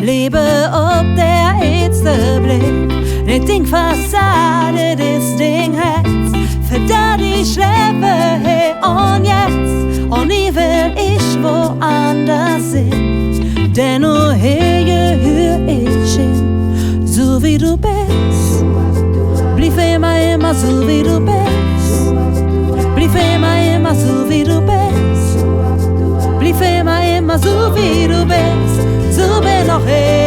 Lebe op der eerste blik. Dit ding fassade, dit ding Herz. Für dat ich lebe hier und jetzt. Und nie will ich woanders hin. Denn nur hier hör ich hin. So wie du bist. Blieb immer so wie du bist. Blieb immer so wie du bist. Blieb immer so wie du bist. So bin auch ich.